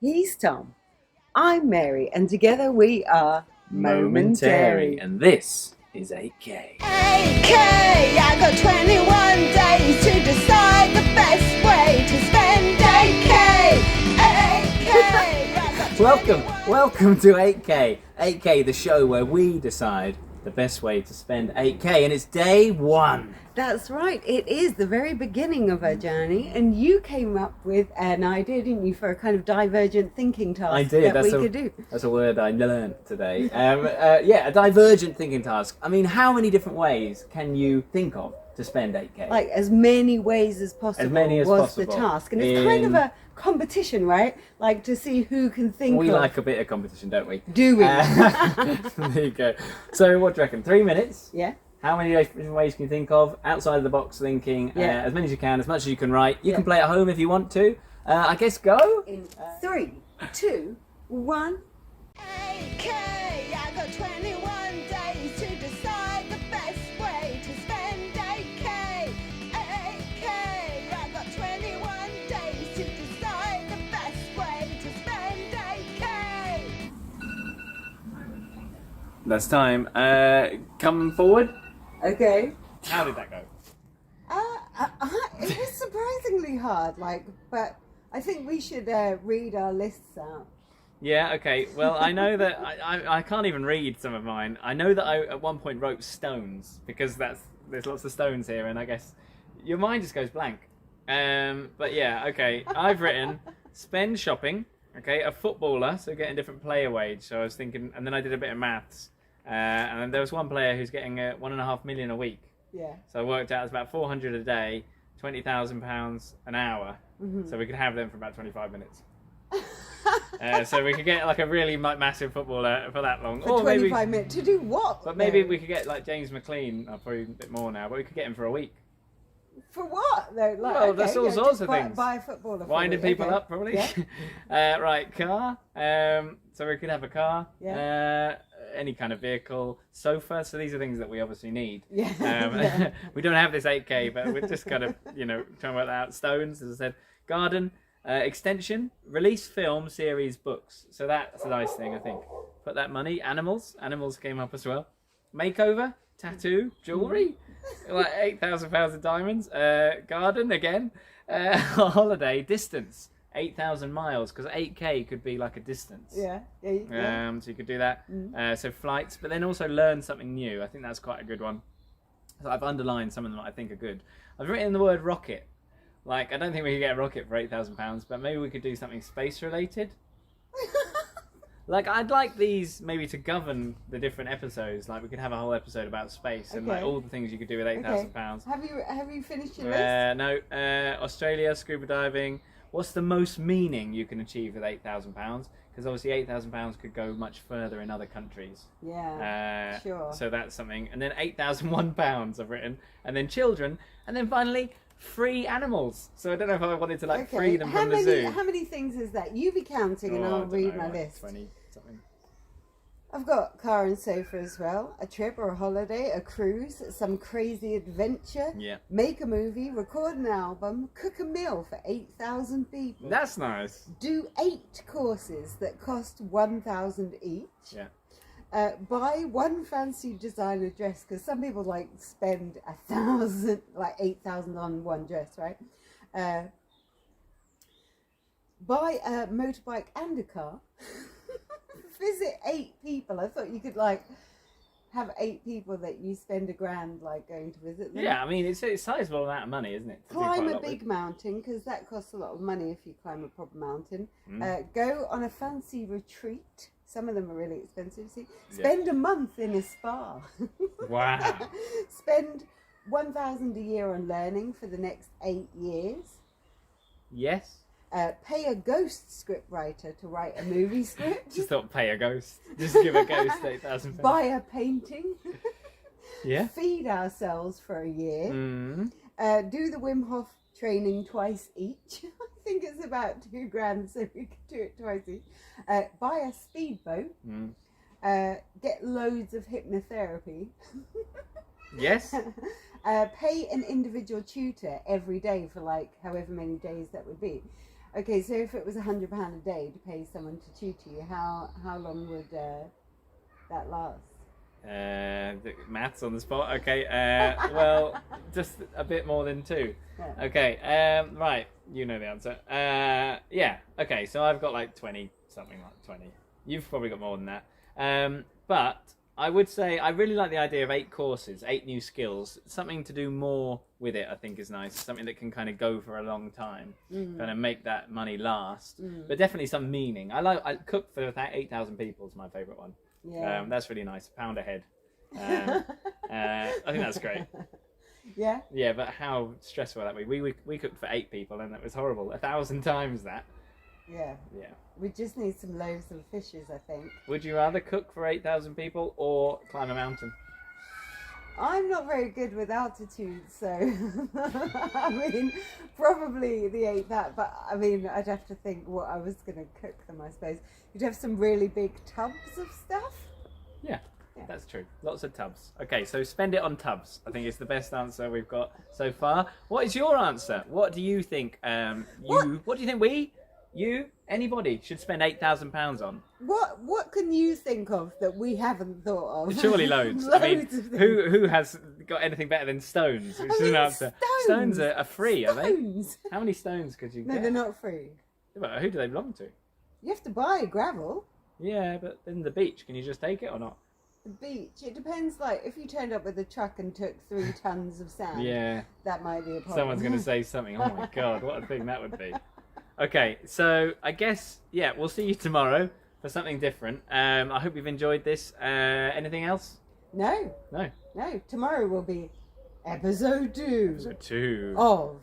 He's Tom. I'm Mary, and together we are MomenTary, and this is 8K. 8K! I got 21 days to decide the best way to spend 8K! 8K! I got 21 Welcome to 8K. 8K, the show where we decide the best way to spend 8K, and it's day one. That's right, it is the very beginning of our journey, and you came up with an idea, didn't you, for a kind of divergent thinking task I did. that we could do. That's a word I learned today. A divergent thinking task. I mean, how many different ways can you think of to spend 8K? Like as many ways as possible As many as was possible. the task. And it's kind of a competition, right? Like to see who can think We of... like a bit of competition, don't we? Do we? There you go. So what do you reckon? 3 minutes? Yeah. How many different ways can you think of? Outside of the box thinking, as many as you can, as much as you can write. You can play at home if you want to. I guess go. In 3, 2, 1. 8K, I got 21 days to decide the best way to spend 8K. 8K, I got 21 days to decide the best way to spend 8K. That's time. Come forward. Okay. How did that go? It was surprisingly hard, but I think we should read our lists out. Yeah, okay. Well, I know that I can't even read some of mine. I know that I at one point wrote stones because there's lots of stones here, and I guess your mind just goes blank. But yeah, okay. I've written spend shopping. Okay, a footballer, so getting different player wage. So I was thinking, and then I did a bit of maths, and then there was one player who's getting £1.5 million a week. Yeah. So I worked out it's about 400 a day, £20,000 an hour. Mm-hmm. So we could have them for about 25 minutes. So we could get like a really massive footballer for that long. For 25 minutes to do what? But maybe we could get like James McLean, probably a bit more now, but we could get him for a week. For what? Though? There's all sorts of things. Buy a footballer. Winding people up, probably. Yeah. Right, car. So we could have a car. Yeah. Any kind of vehicle, sofa. So these are things that we obviously need. Yeah. We don't have this 8K, but we're just kind of, trying to work that out. Stones, as I said. Garden. Extension, release film, series, books. So that's a nice thing, I think. Put that money. Animals came up as well. Makeover, tattoo, jewellery, like £8,000 of diamonds. Garden again. Holiday, distance, 8,000 miles, because 8K could be like a distance. Yeah. So you could do that. So flights, but then also learn something new. I think that's quite a good one. So I've underlined some of them that I think are good. I've written the word rocket. Like, I don't think we could get a rocket for £8,000, but maybe we could do something space-related. Like, I'd like these maybe to govern the different episodes. Like, we could have a whole episode about space and like all the things you could do with £8,000. Have you finished your list? No. Australia, scuba diving. What's the most meaning you can achieve with £8,000? Because obviously £8,000 could go much further in other countries. Yeah, sure. So that's something. And then £8,001 I've written. And then children. And then finally, free animals. So I don't know if I wanted to free them from the zoo. How many things is that? You be counting and I'll read my list. 20 something. I've got car and sofa as well, a trip or a holiday, a cruise, some crazy adventure, make a movie, record an album, cook a meal for 8,000 people. That's nice. Do 8 courses that cost 1,000 each. Yeah. Buy one fancy designer dress, because some people spend 1,000, 8,000 on one dress, right? Buy a motorbike and a car. Visit 8 people. I thought you could have 8 people that you spend £1,000 going to visit them. Yeah, I mean it's a sizable amount of money, isn't it? Climb a big mountain, because that costs a lot of money if you climb a proper mountain. Go on a fancy retreat. Some of them are really expensive. See, spend a month in a spa. Wow. Spend 1,000 a year on learning for the next 8 years. Yes. Pay a ghost script writer to write a movie script. Just don't pay a ghost. Just give a ghost £8,000. Buy a painting. Yeah. Feed ourselves for a year. Do the Wim Hof training twice each. I think it's about £2,000, so we could do it twice each. Buy a speedboat. Get loads of hypnotherapy. Yes. Pay an individual tutor every day for however many days that would be. Okay, so if it was £100 a day to pay someone to tutor you, how long would that last? The maths on the spot. Okay. Well, just a bit more than 2. Yeah. Okay. Right. You know the answer. Yeah. Okay. So I've got like 20, something like 20. You've probably got more than that. But I would say I really like the idea of 8 courses, 8 new skills. Something to do more with it, I think, is nice. Something that can kind of go for a long time, kind of make that money last. But definitely some meaning. I cook for 8,000 people is my favourite one. Yeah. That's really nice. £1 a head. I think that's great. Yeah. Yeah, but how stressful that would be. We cooked for 8 people and it was horrible. 1,000 times that. Yeah. Yeah. We just need some loaves and fishes, I think. Would you rather cook for 8,000 people or climb a mountain? I'm not very good with altitude, so I mean, probably the 8 that, but I mean, I'd have to think what I was going to cook them, I suppose. You'd have some really big tubs of stuff. Yeah, that's true. Lots of tubs. Okay, so spend it on tubs. I think it's the best answer we've got so far. What is your answer? What do you think? What do you think anybody should spend £8,000 on? What can you think of that we haven't thought of? Surely loads. I mean, who has got anything better than stones? Which is an answer. Stones are free, are they? How many stones could you get? No, they're not free. But who do they belong to? You have to buy gravel. Yeah, but then the beach, can you just take it or not? The beach, it depends. Like if you turned up with a truck and took 3 tons of sand, that might be a problem. Someone's going to say something. Oh my god, what a thing that would be. Okay, so I guess we'll see you tomorrow for something different. I hope you've enjoyed this. Anything else? No. Tomorrow will be episode 2. Episode 2 of